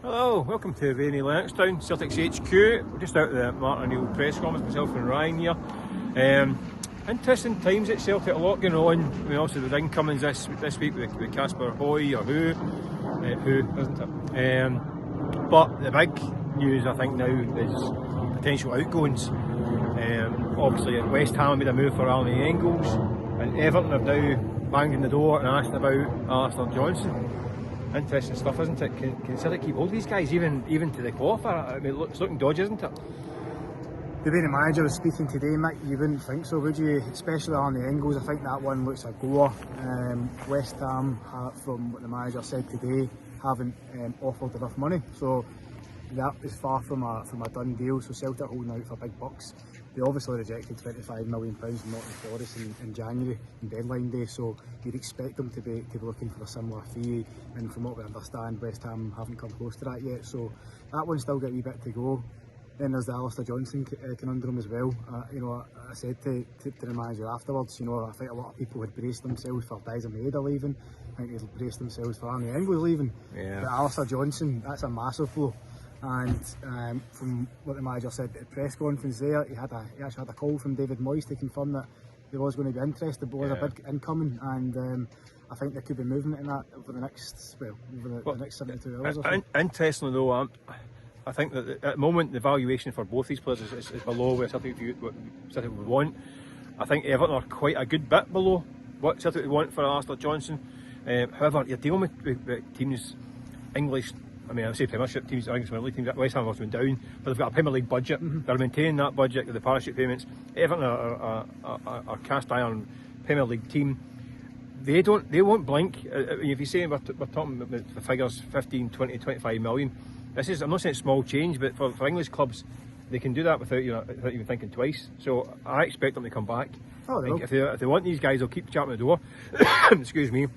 Hello, welcome to rainy Lennoxtown, Celtic's HQ. We're just out at the Martin O'Neill press conference, myself and Ryan here. Interesting times at Celtic, a lot going on. I mean, obviously the incomings this week with Casper Hoy, or who isn't it? But the big news I think now is potential outgoings. Obviously West Ham made a move for Arne Engels, and Everton have now banged on the door and asked about Alistair Johnston. Interesting stuff, isn't it? Can Celtic keep hold of these guys even to the qualifier? I mean, it's looking dodgy, isn't it? The way the manager was speaking today, Mick, you wouldn't think so, would you? Especially Arne Engels, I think that one looks a goer. West Ham, from what the manager said today, haven't offered enough money, so that is far from a done deal. So Celtic holding out for big bucks. They obviously rejected £25 million from Nottingham Forest in January, in deadline day, so you'd expect them to be looking for a similar fee, and from what we understand, West Ham haven't come close to that yet, so that one's still got a wee bit to go. Then there's the Alistair Johnston conundrum as well. I said to the manager afterwards, I think a lot of people had braced themselves for Dyson Maeda leaving. I think they'd braced themselves for Arne Engels leaving. Yeah. But Alistair Johnston, that's a massive blow. And from what the manager said at the press conference there, he actually had a call from David Moyes to confirm that there was going to be interest. There was a big incoming, and I think there could be movement in that over the next the next 72 hours or so. Interestingly though, I think that at the moment the valuation for both these players is below what Celtic would want. I think Everton are quite a good bit below what Celtic would want for Alistair Johnston. However, you're dealing with teams, English, I mean, I say Premiership teams, English Premier League teams. West Ham have been down, but they've got a Premier League budget. They're maintaining that budget with the parachute payments. Everton are a cast iron Premier League team. They won't blink. If you say we're talking about the figures 15, 20, 25 million, this is, I'm not saying it's small change, but for English clubs, they can do that without even thinking twice. So I expect them to come back. Oh, if they want these guys, they'll keep chapping the door. Excuse me.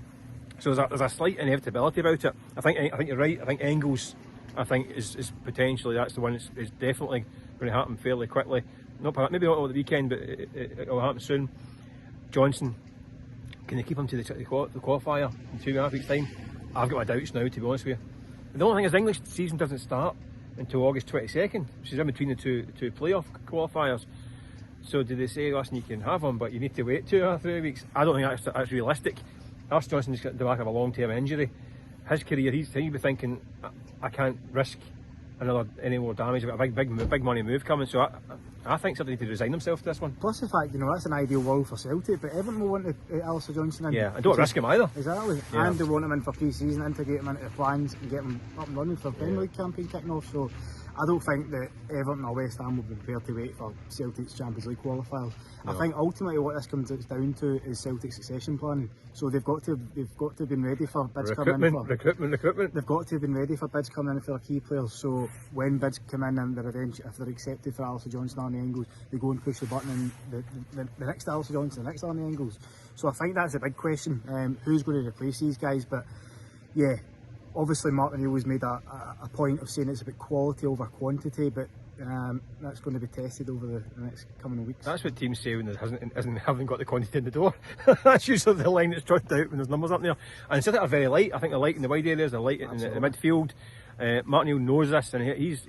So there's a slight inevitability about it. I think you're right. I think Engels, is potentially, that's the one that's is definitely going to happen fairly quickly. Maybe not over the weekend, but it will happen soon. Johnston, can they keep him to the qualifier in 2.5 weeks' time? I've got my doubts now, to be honest with you. The only thing is the English season doesn't start until August 22nd, which is in between the two playoff qualifiers. So do they say, listen, you can have him, but you need to wait 2 or 3 weeks? I don't think that's realistic. Alistair Johnston's got the back of a long-term injury. His career, he'll be thinking, I can't risk any more damage. I've got a big money move coming, so I think somebody need to resign themselves to this one. Plus the fact, that's an ideal world for Celtic, but Everton will want Alistair Johnston in. Yeah, I don't risk him either. Exactly, yeah. And they want him in for pre-season, integrate him into the plans and get him up and running for the Premier League campaign kicking off. So I don't think that Everton or West Ham will be prepared to wait for Celtic's Champions League qualifiers. No. I think ultimately what this comes down to is Celtic succession planning. So they've got to have been ready for bids coming in. Recruitment. They've got to have been ready for bids coming in for their key players. So when bids come in and if they're accepted for Alistair Johnston, Arne Engels, they go and push the button and the next Alistair Johnston, the next Arne Engels. So I think that's a big question. Who's going to replace these guys? But yeah, obviously Martin O'Neill has made a point of saying it's about quality over quantity, but that's going to be tested over the next coming weeks. That's what teams say when they haven't got the quantity in the door. That's usually the line that's trotted out when there's numbers up there. And Celtic are very light. I think they're light in the wide areas, they're light in the midfield. Martin O'Neill knows this, and he's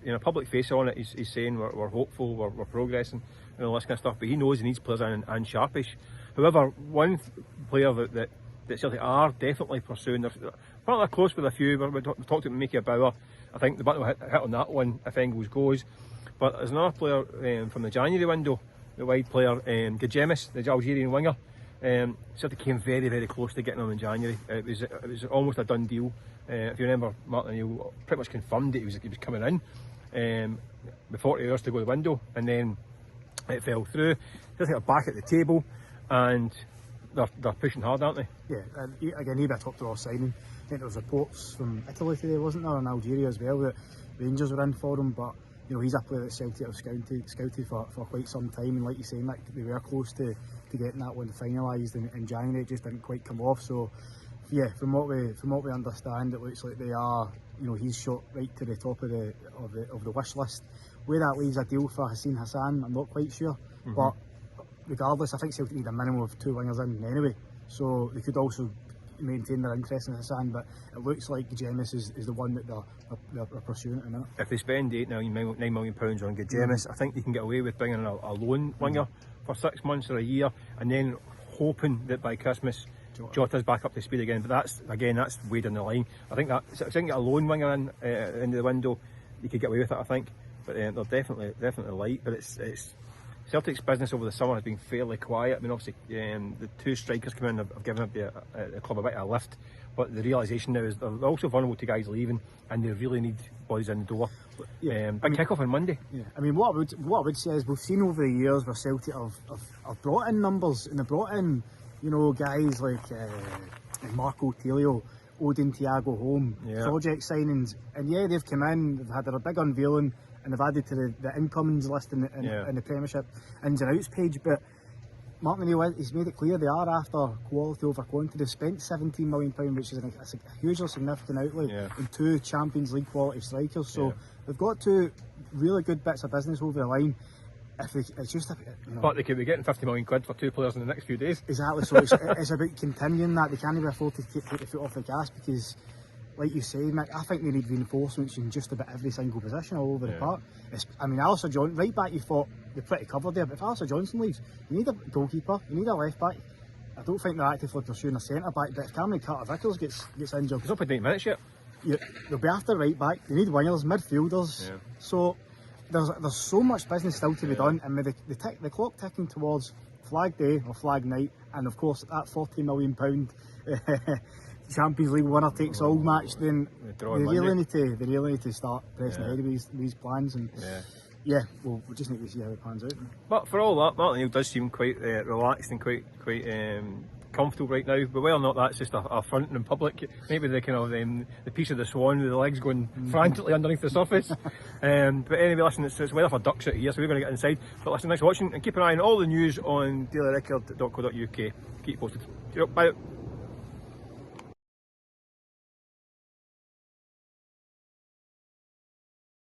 in a public face on it. He's saying we're hopeful, we're progressing, and all this kind of stuff. But he knows he needs players and sharpish. However, one player that Celtic are definitely pursuing, they're close with a few. We talked to Mickey Bauer. I think the button will hit on that one if Engels goes. But there's another player from the January window, the wide player, Gajemis, the Algerian winger. Celtic came very, very close to getting him in January. It was almost a done deal. If you remember, Martin O'Neill pretty much confirmed that he was coming in with 40 hours to go the window, and then it fell through. Celtic are back at the table, and they're pushing hard, aren't they? Yeah, and again, he'd be a top draw signing. I think there was reports from Italy today, wasn't there, and Algeria as well, that Rangers were in for him. But he's a player that Celtic have scouted for quite some time, and like you say, Mick, they were close to getting that one finalised in January. It just didn't quite come off. So yeah, from what we understand, it looks like they are, he's shot right to the top of the wish list. Where that leaves a deal for Hussein Hassan, I'm not quite sure. But regardless, I think Celtic need a minimum of 2 wingers in anyway. So they could also maintain their interest in Hassan, but it looks like Gemis is the one that they're pursuing at the minute. If they spend £9 million on Gemis, I think they can get away with bringing in a loan winger for 6 months or a year, and then hoping that by Christmas Jota's back up to speed again. But that's way down the line. I think that if they can get a loan winger in into the window, you could get away with it, I think. But they're definitely light. But it's Celtic's business over the summer has been fairly quiet. I mean, obviously the two strikers come in have given the club a bit of a lift, but the realisation now is they're also vulnerable to guys leaving, and they really need boys in the door. Big kick-off on Monday. Yeah, I mean, what I would say is we've seen over the years where Celtic have brought in numbers, and they brought in, you know, guys like Marco Telio, Odin Thiago Home, project signings, and they've come in, they've had a big unveiling, and they've added to the incomings list in the Premiership ins and outs page. But Mark O'Neill, he's made it clear they are after quality over quantity. They've spent £17 million, which is a hugely significant outlay, in 2 Champions League quality strikers. So they've got 2 really good bits of business over the line. It's just but they could be getting £50 million for 2 players in the next few days. Exactly. So it's about continuing that. They can't even afford to take the foot off the gas, because, like you say, Mick, I think they need reinforcements in just about every single position all over the park. I mean, Alistair Johnston, right back, you thought they're pretty covered there, but if Alistair Johnston leaves, you need a goalkeeper, you need a left back. I don't think they're actively pursuing a centre back, but if Cameron Carter-Vickers gets injured, he's up at 8 minutes yet. They'll be after right back. They need wingers, midfielders. So there's so much business still to be done, and with the clock ticking towards Flag Day or Flag Night, and of course that £40 million Champions League winner takes all match, then they really need to start pressing ahead of these plans, and we'll just need to see how it pans out. But for all that, Martin O'Neill does seem quite relaxed and quite comfortable right now. But whether or not that's just a front in public, maybe the kind of the piece of the swan with the legs going frantically underneath the surface. But anyway, listen, it's weather for ducks out here, so we're going to get inside. But listen, thanks for watching, and keep an eye on all the news on dailyrecord.co.uk. Keep you posted. Bye.